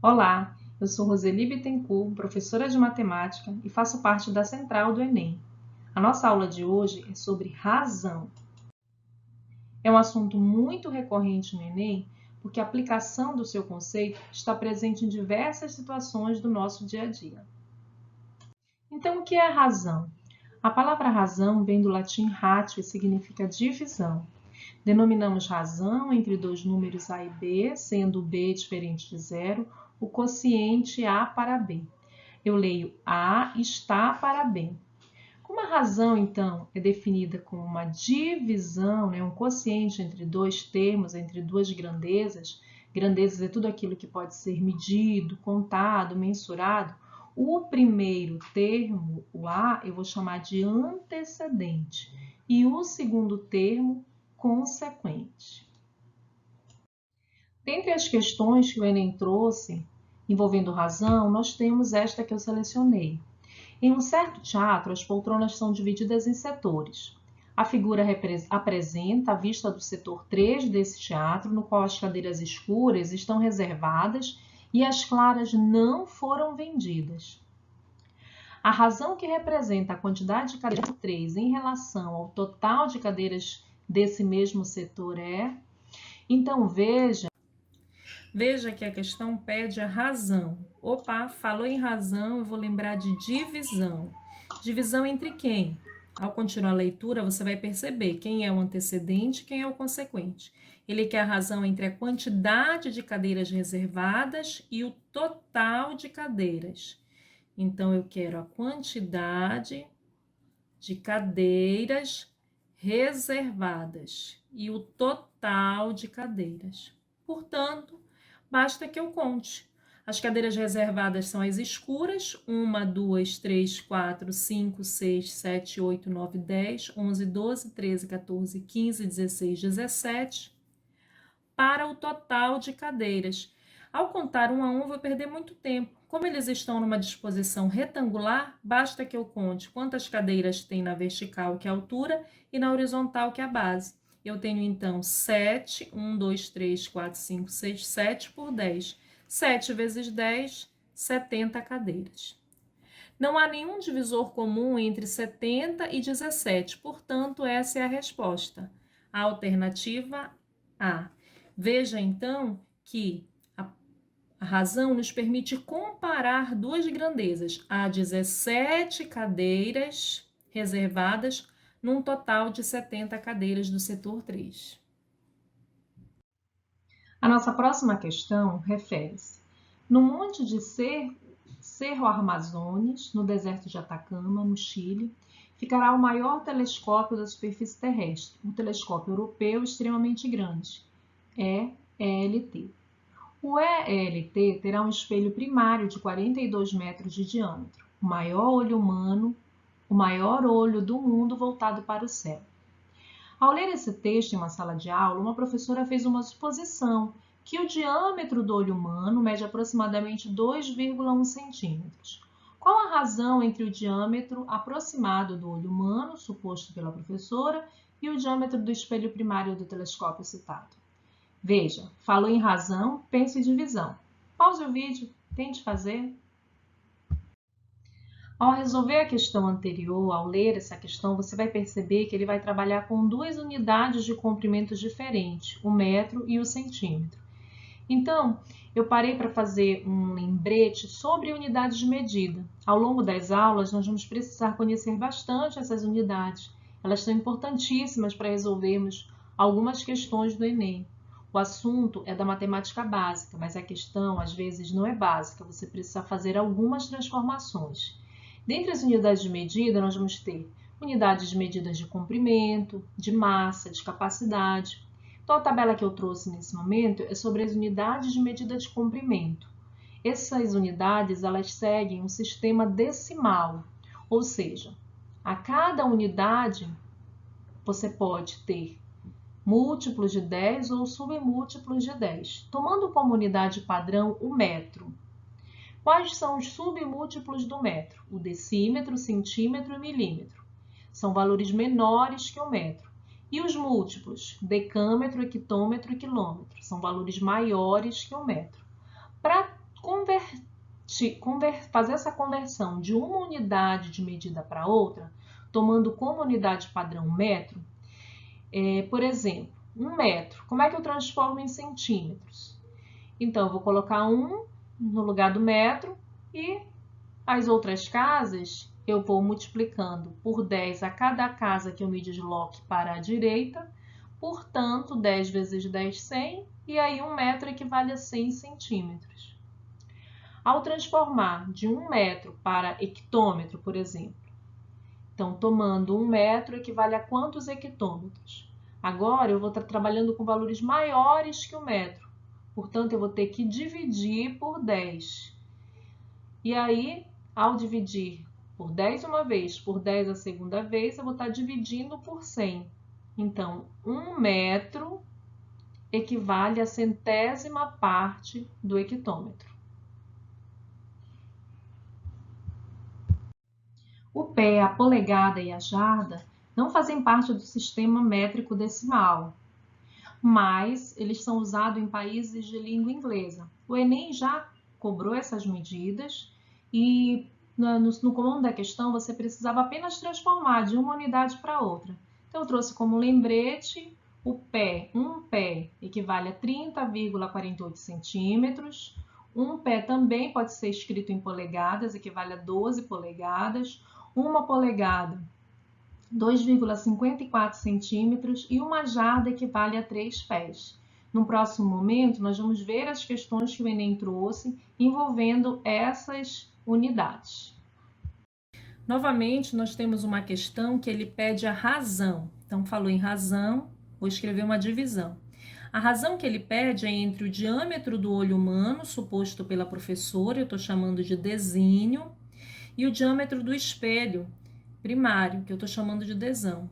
Olá, eu sou Roseli Bittencourt, professora de matemática e faço parte da Central do Enem. A nossa aula de hoje é sobre razão. É um assunto muito recorrente no Enem, porque a aplicação do seu conceito está presente em diversas situações do nosso dia a dia. Então, o que é razão? A palavra razão vem do latim ratio e significa divisão. Denominamos razão entre dois números A e B, sendo B diferente de zero, o quociente A para B. Eu leio A está para B. Como a razão, então, é definida como uma divisão, um quociente entre dois termos, entre duas grandezas, grandezas é tudo aquilo que pode ser medido, contado, mensurado, o primeiro termo, o A, eu vou chamar de antecedente e o segundo termo, consequente. Dentre as questões que o Enem trouxe envolvendo razão, nós temos esta que eu selecionei. Em um certo teatro, as poltronas são divididas em setores. A figura apresenta a vista do setor 3 desse teatro, no qual as cadeiras escuras estão reservadas e as claras não foram vendidas. A razão que representa a quantidade de cadeiras 3 em relação ao total de cadeiras desse mesmo setor é... Então, veja que a questão pede a razão. Opa, falou em razão, eu vou lembrar de divisão. Divisão entre quem? Ao continuar a leitura, você vai perceber quem é o antecedente e quem é o consequente. Ele quer a razão entre a quantidade de cadeiras reservadas e o total de cadeiras. Então, eu quero a quantidade de cadeiras reservadas e o total de cadeiras. Portanto, basta que eu conte. As cadeiras reservadas são as escuras, 1, 2, 3, 4, 5, 6, 7, 8, 9, 10, 11, 12, 13, 14, 15, 16, 17, para o total de cadeiras. Ao contar 1 a 1, vou perder muito tempo. Como eles estão numa disposição retangular, basta que eu conte quantas cadeiras tem na vertical, que é a altura, e na horizontal, que é a base. Eu tenho, então, 7, 1, 2, 3, 4, 5, 6, 7 por 10. 7 vezes 10, 70 cadeiras. Não há nenhum divisor comum entre 70 e 17, portanto, essa é a resposta. A alternativa A. Veja, então, que a razão nos permite comparar duas grandezas. Há 17 cadeiras reservadas num total de 70 cadeiras do setor 3. A nossa próxima questão refere-se: no monte de Cerro Armazones, no deserto de Atacama, no Chile, ficará o maior telescópio da superfície terrestre, um telescópio europeu extremamente grande, ELT. O ELT terá um espelho primário de 42 metros de diâmetro, o maior olho humano, o maior olho do mundo voltado para o céu. Ao ler esse texto em uma sala de aula, uma professora fez uma suposição que o diâmetro do olho humano mede aproximadamente 2,1 centímetros. Qual a razão entre o diâmetro aproximado do olho humano, suposto pela professora, e o diâmetro do espelho primário do telescópio citado? Veja, falou em razão, pense em divisão. Pause o vídeo, tente fazer. Ao resolver a questão anterior, ao ler essa questão, você vai perceber que ele vai trabalhar com duas unidades de comprimento diferentes, o metro e o centímetro. Então, eu parei para fazer um lembrete sobre unidades de medida. Ao longo das aulas, nós vamos precisar conhecer bastante essas unidades. Elas são importantíssimas para resolvermos algumas questões do Enem. O assunto é da matemática básica, mas a questão às vezes não é básica, você precisa fazer algumas transformações. Dentre as unidades de medida, nós vamos ter unidades de medidas de comprimento, de massa, de capacidade. Então, a tabela que eu trouxe nesse momento é sobre as unidades de medida de comprimento. Essas unidades, elas seguem um sistema decimal, ou seja, a cada unidade você pode ter múltiplos de 10 ou submúltiplos de 10, tomando como unidade padrão o metro. Quais são os submúltiplos do metro? O decímetro, centímetro e milímetro. São valores menores que o metro. E os múltiplos? Decâmetro, hectômetro e quilômetro. São valores maiores que o metro. Para fazer essa conversão de uma unidade de medida para outra, tomando como unidade padrão metro, por exemplo, 1 metro, como é que eu transformo em centímetros? Então, eu vou colocar 1 no lugar do metro e as outras casas eu vou multiplicando por 10 a cada casa que eu me desloque para a direita, portanto, 10 vezes 10, 100, e aí 1 metro equivale a 100 centímetros. Ao transformar de 1 metro para hectômetro, por exemplo, então, tomando 1 metro equivale a quantos hectômetros? Agora, eu vou estar trabalhando com valores maiores que o metro. Portanto, eu vou ter que dividir por 10. E aí, ao dividir por 10 uma vez, por 10 a segunda vez, eu vou estar dividindo por 100. Então, 1 metro equivale a centésima parte do hectômetro. O pé, a polegada e a jarda não fazem parte do sistema métrico decimal, mas eles são usados em países de língua inglesa. O Enem já cobrou essas medidas e no comando da questão você precisava apenas transformar de uma unidade para outra. Então, eu trouxe como lembrete o pé. Um pé equivale a 30,48 centímetros. Um pé também pode ser escrito em polegadas, equivale a 12 polegadas. Uma polegada, 2,54 centímetros, e uma jarda equivale a 3 pés. No próximo momento, nós vamos ver as questões que o Enem trouxe envolvendo essas unidades. Novamente, nós temos uma questão que ele pede a razão. Então, falou em razão, vou escrever uma divisão. A razão que ele pede é entre o diâmetro do olho humano, suposto pela professora, eu estou chamando de desígnio, e o diâmetro do espelho primário, que eu estou chamando de desão.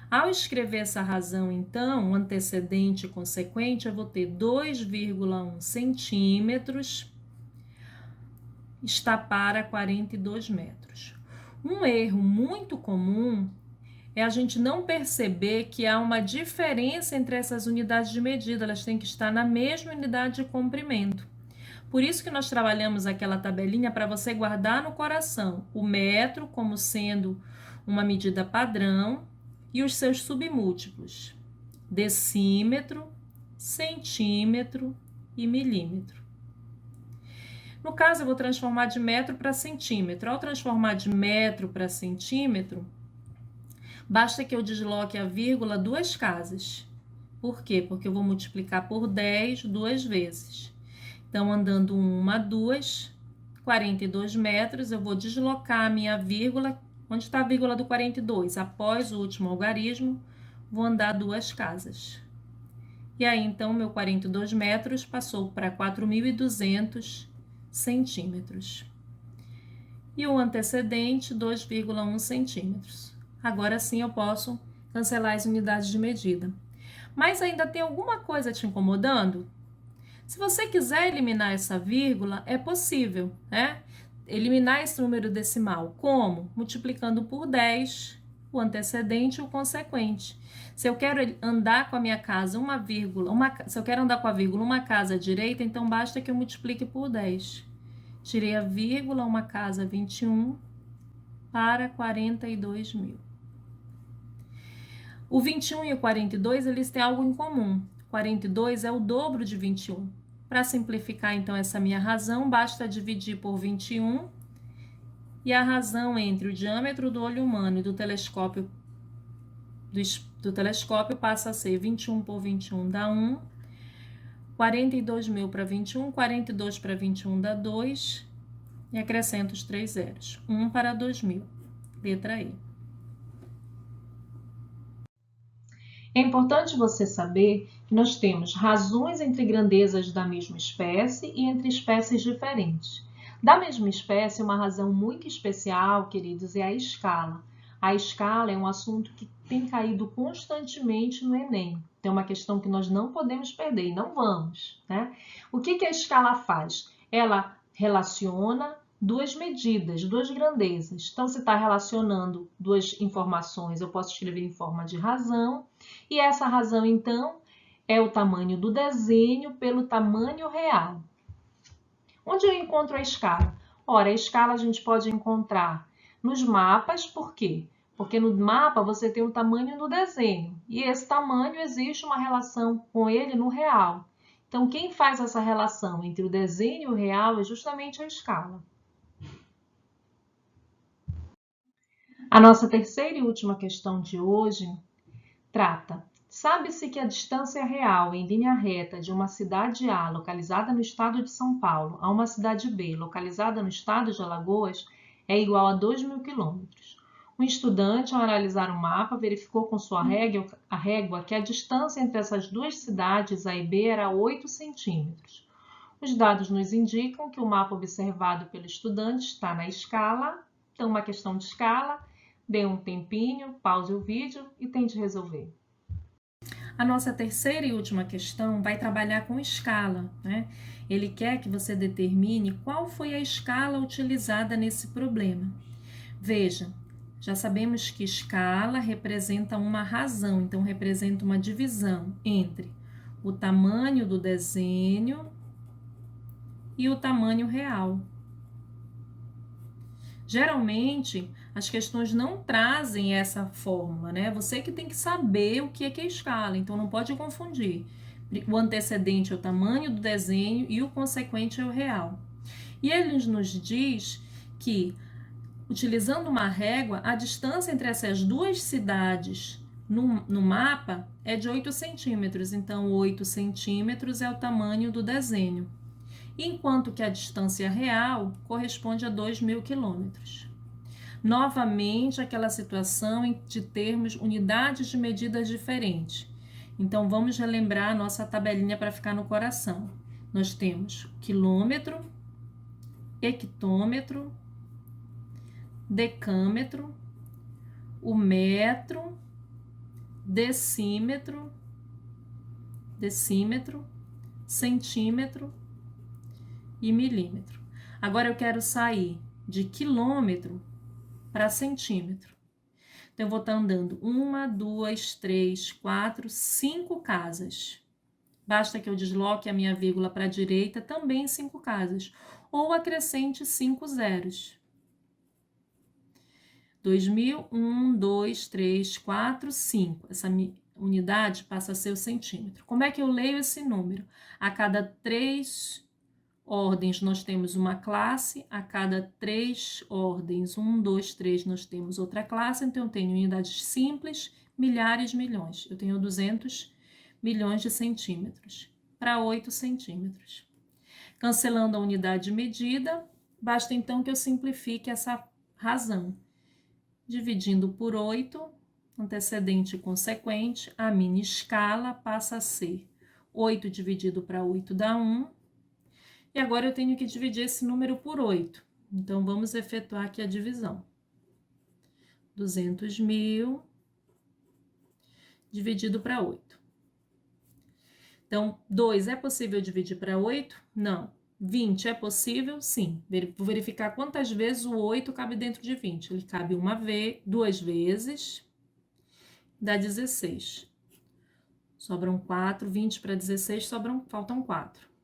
Ao escrever essa razão, então, o antecedente e consequente, eu vou ter 2,1 centímetros está para 42 metros. Um erro muito comum é a gente não perceber que há uma diferença entre essas unidades de medida, elas têm que estar na mesma unidade de comprimento. Por isso que nós trabalhamos aquela tabelinha para você guardar no coração o metro como sendo uma medida padrão e os seus submúltiplos, decímetro, centímetro e milímetro. No caso, eu vou transformar de metro para centímetro. Ao transformar de metro para centímetro, basta que eu desloque a vírgula 2 casas. Por quê? Porque eu vou multiplicar por 10 duas vezes. Então, andando 1 a 2, 42 metros, eu vou deslocar a minha vírgula. Onde está a vírgula do 42? Após o último algarismo, vou andar 2 casas. E aí, então, meu 42 metros passou para 4.200 centímetros. E o antecedente, 2,1 centímetros. Agora sim eu posso cancelar as unidades de medida. Mas ainda tem alguma coisa te incomodando? Se você quiser eliminar essa vírgula, é possível, né? Eliminar esse número decimal. Como? Multiplicando por 10 o antecedente e o consequente. Se eu quero andar com a minha casa uma vírgula, se eu quero andar com a vírgula uma casa à direita, então basta que eu multiplique por 10. Tirei a vírgula, uma casa 21 para 42 mil. O 21 e o 42, eles têm algo em comum. 42 é o dobro de 21. Para simplificar, então, essa minha razão, basta dividir por 21. E a razão entre o diâmetro do olho humano e do telescópio passa a ser 21 por 21 dá 1. 42 mil para 21, 42 para 21 dá 2. E acrescento os 3 zeros. 1 para 2.000. Letra E. É importante você saber que nós temos razões entre grandezas da mesma espécie e entre espécies diferentes. Da mesma espécie, uma razão muito especial, queridos, é a escala. A escala é um assunto que tem caído constantemente no Enem. Então, é uma questão que nós não podemos perder e não vamos, né? O que a escala faz? Ela relaciona duas medidas, duas grandezas. Então, se está relacionando duas informações, eu posso escrever em forma de razão. E essa razão, então, é o tamanho do desenho pelo tamanho real. Onde eu encontro a escala? Ora, a escala a gente pode encontrar nos mapas, por quê? Porque no mapa você tem o tamanho do desenho, e esse tamanho existe uma relação com ele no real. Então, quem faz essa relação entre o desenho e o real é justamente a escala. A nossa terceira e última questão de hoje trata: sabe-se que a distância real em linha reta de uma cidade A, localizada no estado de São Paulo, a uma cidade B, localizada no estado de Alagoas, é igual a 2.000 quilômetros. Um estudante, ao analisar o mapa, verificou com sua régua que a distância entre essas duas cidades, A e B, era 8 centímetros. Os dados nos indicam que o mapa observado pelo estudante está na escala, então uma questão de escala. Dê um tempinho, pause o vídeo e tente resolver. A nossa terceira e última questão vai trabalhar com escala, né? Ele quer que você determine qual foi a escala utilizada nesse problema. Veja, já sabemos que escala representa uma razão, então representa uma divisão entre o tamanho do desenho e o tamanho real. Geralmente, as questões não trazem essa fórmula, né? Você que tem que saber o que é escala, então não pode confundir. O antecedente é o tamanho do desenho e o consequente é o real. E ele nos diz que, utilizando uma régua, a distância entre essas duas cidades no mapa é de 8 centímetros, então 8 centímetros é o tamanho do desenho, enquanto que a distância real corresponde a 2.000 quilômetros. Novamente, aquela situação de termos unidades de medidas diferentes. Então, vamos relembrar a nossa tabelinha para ficar no coração. Nós temos quilômetro, hectômetro, decâmetro, o metro, decímetro, centímetro e milímetro. Agora eu quero sair de quilômetro para centímetro. Então eu vou estar andando 1, 2, 3, 4, 5 casas. Basta que eu desloque a minha vírgula para a direita, também 5 casas, ou acrescente 5 zeros. 2.000, 1, 2, 3, 4, 5. Essa unidade passa a ser o centímetro. Como é que eu leio esse número? A cada 3 ordens nós temos uma classe, a cada 3 ordens, 1, 2, 3, nós temos outra classe, então eu tenho unidades simples, milhares, milhões. Eu tenho 200 milhões de centímetros para 8 centímetros. Cancelando a unidade de medida, basta então que eu simplifique essa razão. Dividindo por 8, antecedente e consequente, a minha escala passa a ser 8 dividido para 8 dá 1. E agora eu tenho que dividir esse número por 8. Então, vamos efetuar aqui a divisão. 200.000 dividido para 8. Então, 2 é possível dividir para 8? Não. 20 é possível? Sim. Vou verificar quantas vezes o 8 cabe dentro de 20. Ele cabe duas vezes, dá 16. Sobram 4, 20 para 16, faltam 4.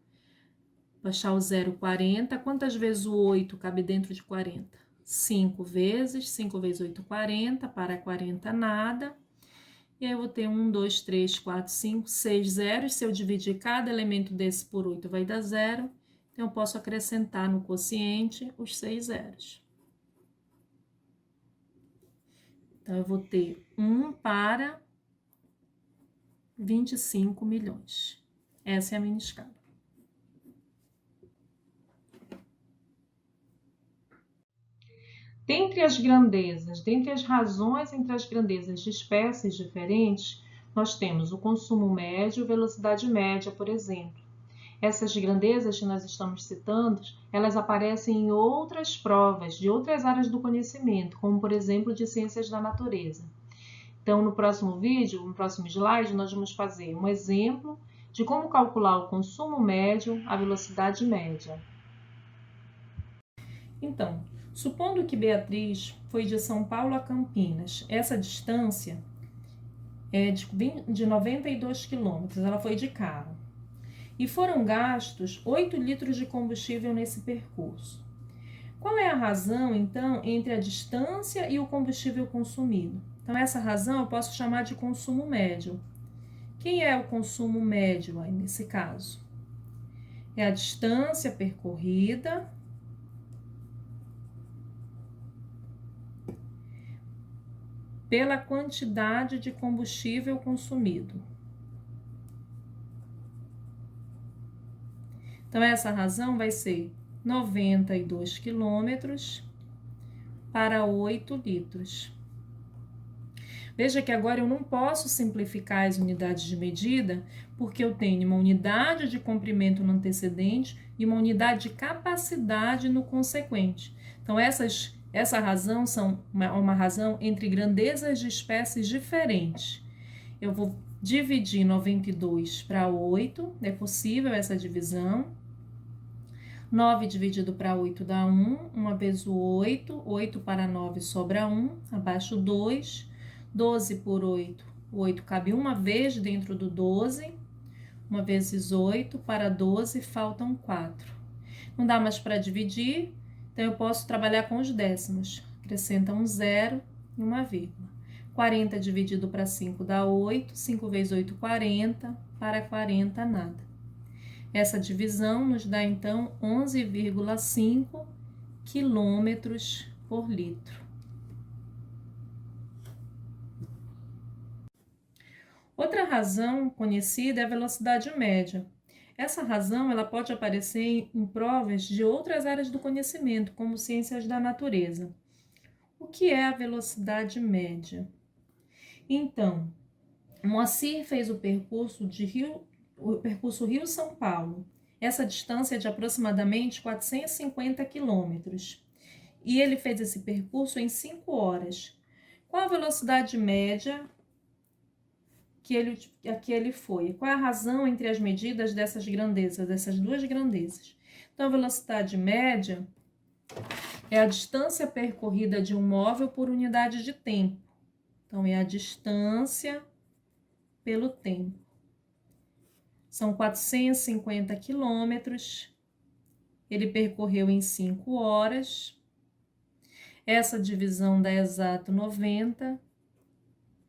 Baixar o 0, 40. Quantas vezes o 8 cabe dentro de 40? 5 vezes. 5 vezes 8, 40. Para 40, nada. E aí eu vou ter 1, 2, 3, 4, 5, 6 zeros. Se eu dividir cada elemento desse por 8, vai dar 0. Então, eu posso acrescentar no quociente os 6 zeros. Então, eu vou ter 1 para 25 milhões. Essa é a minha escala. Dentre as razões entre as grandezas de espécies diferentes, nós temos o consumo médio, velocidade média, por exemplo. Essas grandezas que nós estamos citando, elas aparecem em outras provas de outras áreas do conhecimento, como por exemplo de ciências da natureza. Então, no próximo vídeo, no próximo slide, nós vamos fazer um exemplo de como calcular o consumo médio, a velocidade média. Então, supondo que Beatriz foi de São Paulo a Campinas, essa distância é de 92 quilômetros, ela foi de carro. e foram gastos 8 litros de combustível nesse percurso. Qual é a razão, então, entre a distância e o combustível consumido? Então, essa razão eu posso chamar de consumo médio. Quem é o consumo médio aí nesse caso? É a distância percorrida pela quantidade de combustível consumido. Então, essa razão vai ser 92 quilômetros para 8 litros. Veja que agora eu não posso simplificar as unidades de medida, porque eu tenho uma unidade de comprimento no antecedente e uma unidade de capacidade no consequente. Então, essa razão são uma razão entre grandezas de espécies diferentes. Eu vou dividir 92 para 8, é possível essa divisão. 9 dividido para 8 dá 1, uma vez o 8, 8 para 9 sobra 1, abaixo 2, 12 por 8, o 8 cabe uma vez dentro do 12, uma vezes 8, para 12 faltam 4. Não dá mais para dividir, então eu posso trabalhar com os décimos, acrescenta um 0 e uma vírgula. 40 dividido para 5 dá 8, 5 vezes 8, 40, para 40 nada. Essa divisão nos dá, então, 11,5 quilômetros por litro. Outra razão conhecida é a velocidade média. Essa razão ela pode aparecer em provas de outras áreas do conhecimento, como ciências da natureza. O que é a velocidade média? Então, Moacir fez o percurso Rio-São Paulo. Essa distância é de aproximadamente 450 quilômetros. E ele fez esse percurso em 5 horas. Qual a velocidade média que ele foi? Qual é a razão entre as medidas dessas grandezas, dessas duas grandezas? Então, a velocidade média é a distância percorrida de um móvel por unidade de tempo. Então, é a distância pelo tempo. São 450 quilômetros. Ele percorreu em 5 horas. Essa divisão dá exato 90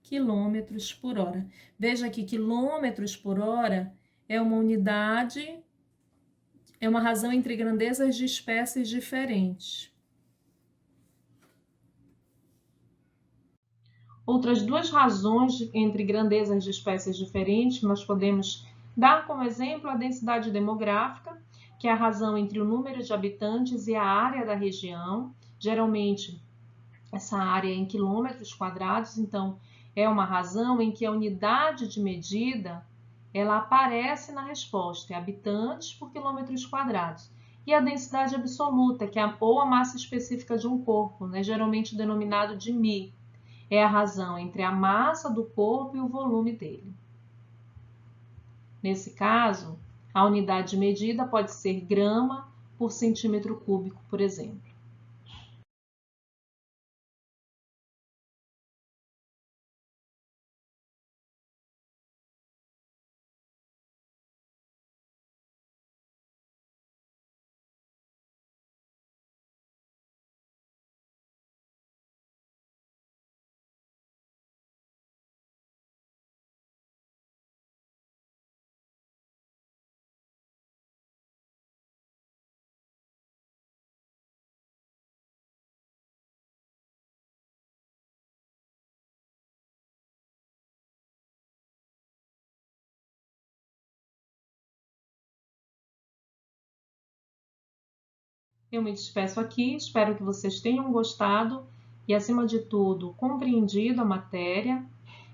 quilômetros por hora. Veja que quilômetros por hora é uma unidade, é uma razão entre grandezas de espécies diferentes. Outras duas razões entre grandezas de espécies diferentes, nós podemos dar como exemplo a densidade demográfica, que é a razão entre o número de habitantes e a área da região. Geralmente, essa área é em quilômetros quadrados, então é uma razão em que a unidade de medida ela aparece na resposta, é habitantes por quilômetros quadrados. E a densidade absoluta, que é ou a massa específica de um corpo, né, geralmente denominado de Mi, é a razão entre a massa do corpo e o volume dele. Nesse caso, a unidade de medida pode ser grama por centímetro cúbico, por exemplo. Eu me despeço aqui, espero que vocês tenham gostado e, acima de tudo, compreendido a matéria.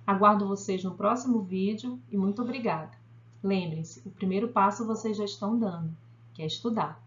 Aguardo vocês no próximo vídeo e muito obrigada. Lembrem-se, o primeiro passo vocês já estão dando, que é estudar.